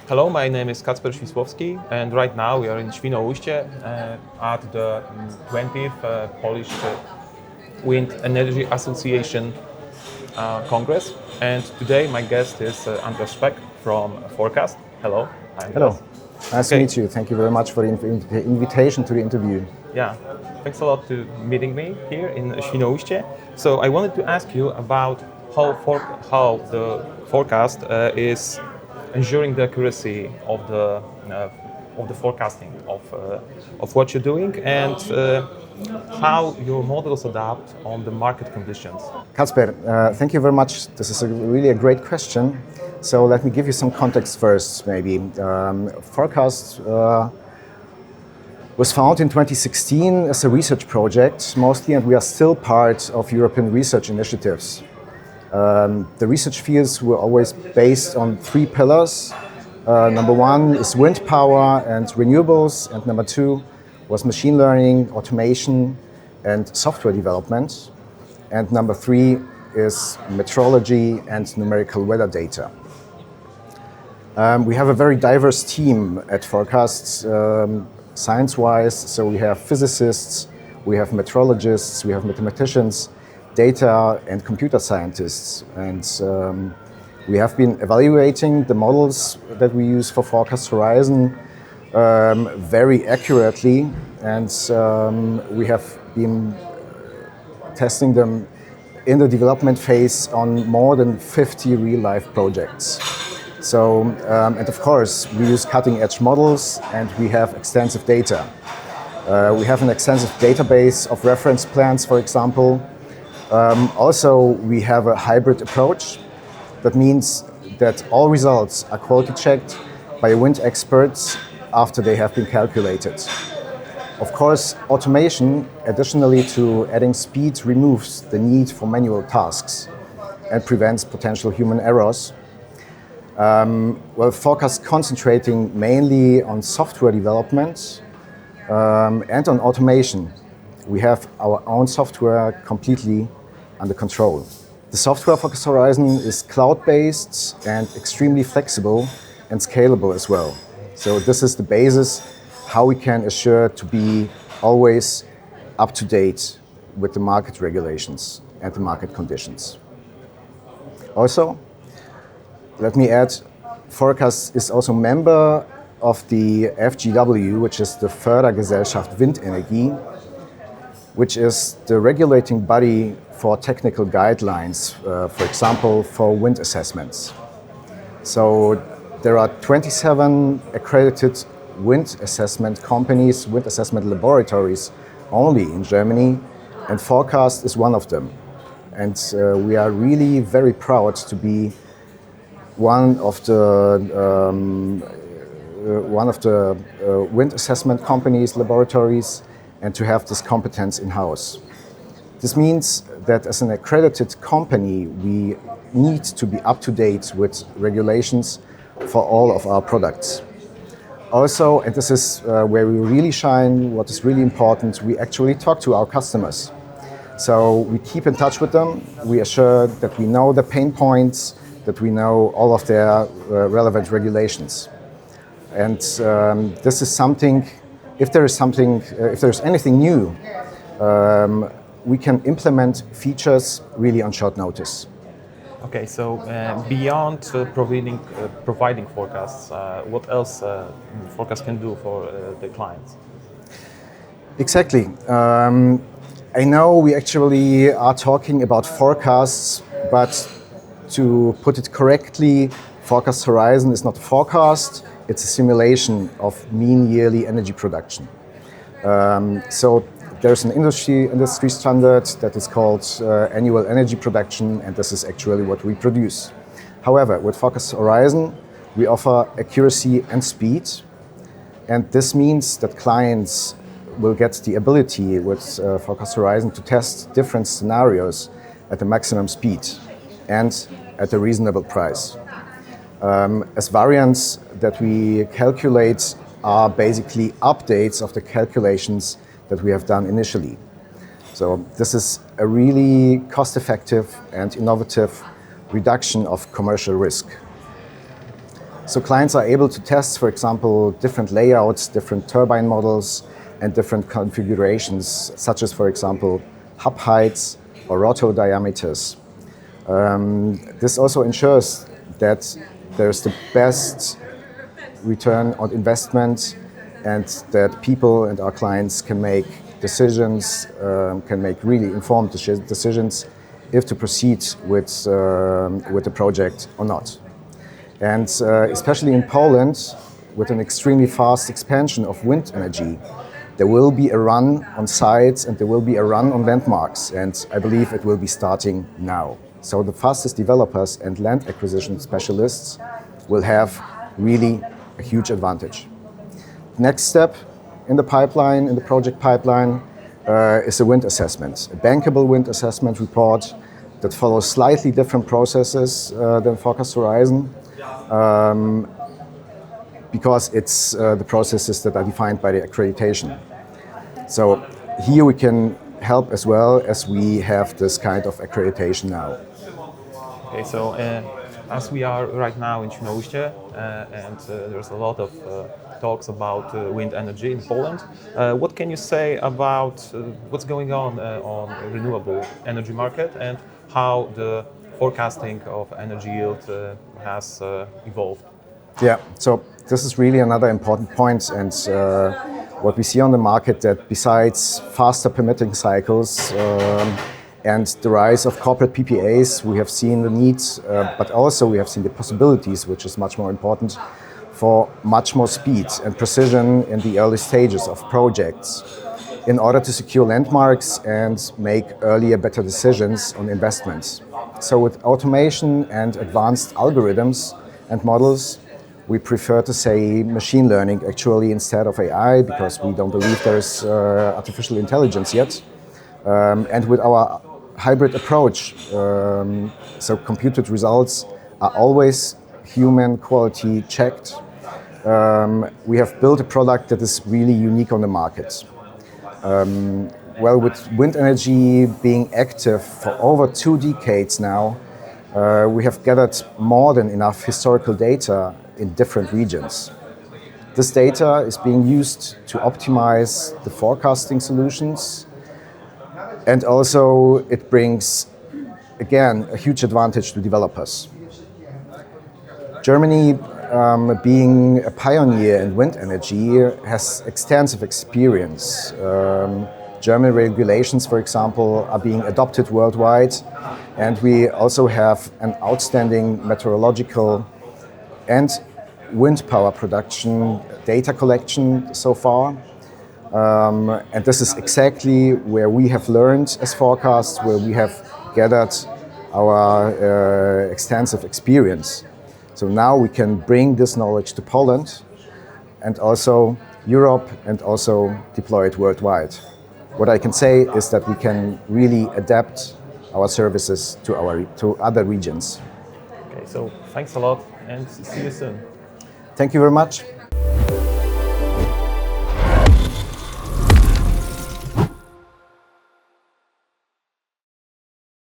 Hello, my name is Kacper Świsłowski, and right now we are in Świnoujście at the 20th Polish Wind Energy Association Congress. And today my guest is Andreas Speck from Forecast. Hello. Hello. Nice to meet you. Thank you very much for the invitation to the interview. Yeah, thanks a lot to meeting me here in Świnoujście. So I wanted to ask you about how the forecast is ensuring the accuracy of the forecasting of what you're doing and how your models adapt on the market conditions. Kacper, thank you very much. This is really a great question. So let me give you some context first, maybe. Forecast was founded in 2016 as a research project, mostly, and we are still part of European research initiatives. The research fields were always based on three pillars. Number one is wind power and renewables, and number two was machine learning, automation, and software development. And number three is meteorology and numerical weather data. We have a very diverse team at Forecasts, science-wise, so we have physicists, we have meteorologists, we have mathematicians, data and computer scientists, and we have been evaluating the models that we use for Forecast Horizon very accurately, and we have been testing them in the development phase on more than 50 real-life projects. So, and of course, we use cutting-edge models and we have extensive data. We have an extensive database of reference plans, for example. Also, we have a hybrid approach. That means that all results are quality checked by wind experts after they have been calculated. Of course, automation, additionally to adding speed, removes the need for manual tasks and prevents potential human errors. Forecast concentrating mainly on software development and on automation. We have our own software completely under control. The software Forecast Horizon is cloud-based and extremely flexible and scalable as well. So this is the basis how we can assure to be always up to date with the market regulations and the market conditions. Also, let me add, Forecast is also member of the FGW, which is the Fördergesellschaft Windenergie, which is the regulating body for technical guidelines, for example, for wind assessments. So there are 27 accredited wind assessment companies, wind assessment laboratories only in Germany, and Forecast is one of them. And we are really very proud to be one of the wind assessment companies, laboratories, and to have this competence in-house. This means that as an accredited company, we need to be up to date with regulations for all of our products. Also, and this is where we really shine, what is really important, we actually talk to our customers. So we keep in touch with them, we assure that we know the pain points, that we know all of their relevant regulations. And this is something, if there's anything new, we can implement features really on short notice. Okay, so beyond providing forecasts, what else Forecast can do for the clients? Exactly. I know we actually are talking about forecasts, but to put it correctly, Forecast Horizon is not a forecast, it's a simulation of mean yearly energy production. So there's an industry standard that is called annual energy production, and this is actually what we produce. However, with Forecast Horizon, we offer accuracy and speed, and this means that clients will get the ability with Forecast Horizon to test different scenarios at the maximum speed and at a reasonable price. As variants that we calculate are basically updates of the calculations that we have done initially. So this is a really cost-effective and innovative reduction of commercial risk. So clients are able to test, for example, different layouts, different turbine models, and different configurations, such as, for example, hub heights or rotor diameters. This also ensures that there's the best return on investment and that people and our clients can make decisions, can make really informed decisions if to proceed with the project or not. And especially in Poland, with an extremely fast expansion of wind energy, there will be a run on sites and there will be a run on landmarks, and I believe it will be starting now. So the fastest developers and land acquisition specialists will have really a huge advantage. Next step in the pipeline, in the project pipeline, is a wind assessment, a bankable wind assessment report that follows slightly different processes than Forecast Horizon, because it's the processes that are defined by the accreditation. So here we can help as well, as we have this kind of accreditation now. Okay, so as we are right now in Świnoujście, and there's a lot of talks about wind energy in Poland, what can you say about what's going on renewable energy market and how the forecasting of energy yield has evolved? Yeah, so this is really another important point, and what we see on the market, that besides faster permitting cycles and the rise of corporate PPAs, we have seen the needs, but also we have seen the possibilities, which is much more important, for much more speed and precision in the early stages of projects in order to secure landmarks and make earlier, better decisions on investments. So with automation and advanced algorithms and models, we prefer to say machine learning actually instead of AI, because we don't believe there's artificial intelligence yet. And with our hybrid approach, so computed results are always human quality checked. We have built a product that is really unique on the market. Well, with wind energy being active for over 2 decades now, we have gathered more than enough historical data in different regions. This data is being used to optimize the forecasting solutions, and also it brings, again, a huge advantage to developers. Germany, being a pioneer in wind energy, has extensive experience. German regulations, for example, are being adopted worldwide, and we also have an outstanding meteorological and wind power production data collection so far. And this is exactly where we have learned as forecasts, where we have gathered our extensive experience. So now we can bring this knowledge to Poland and also Europe, and also deploy it worldwide. What I can say is that we can really adapt our services to other regions. Okay, so thanks a lot and see you soon. Thank you very much.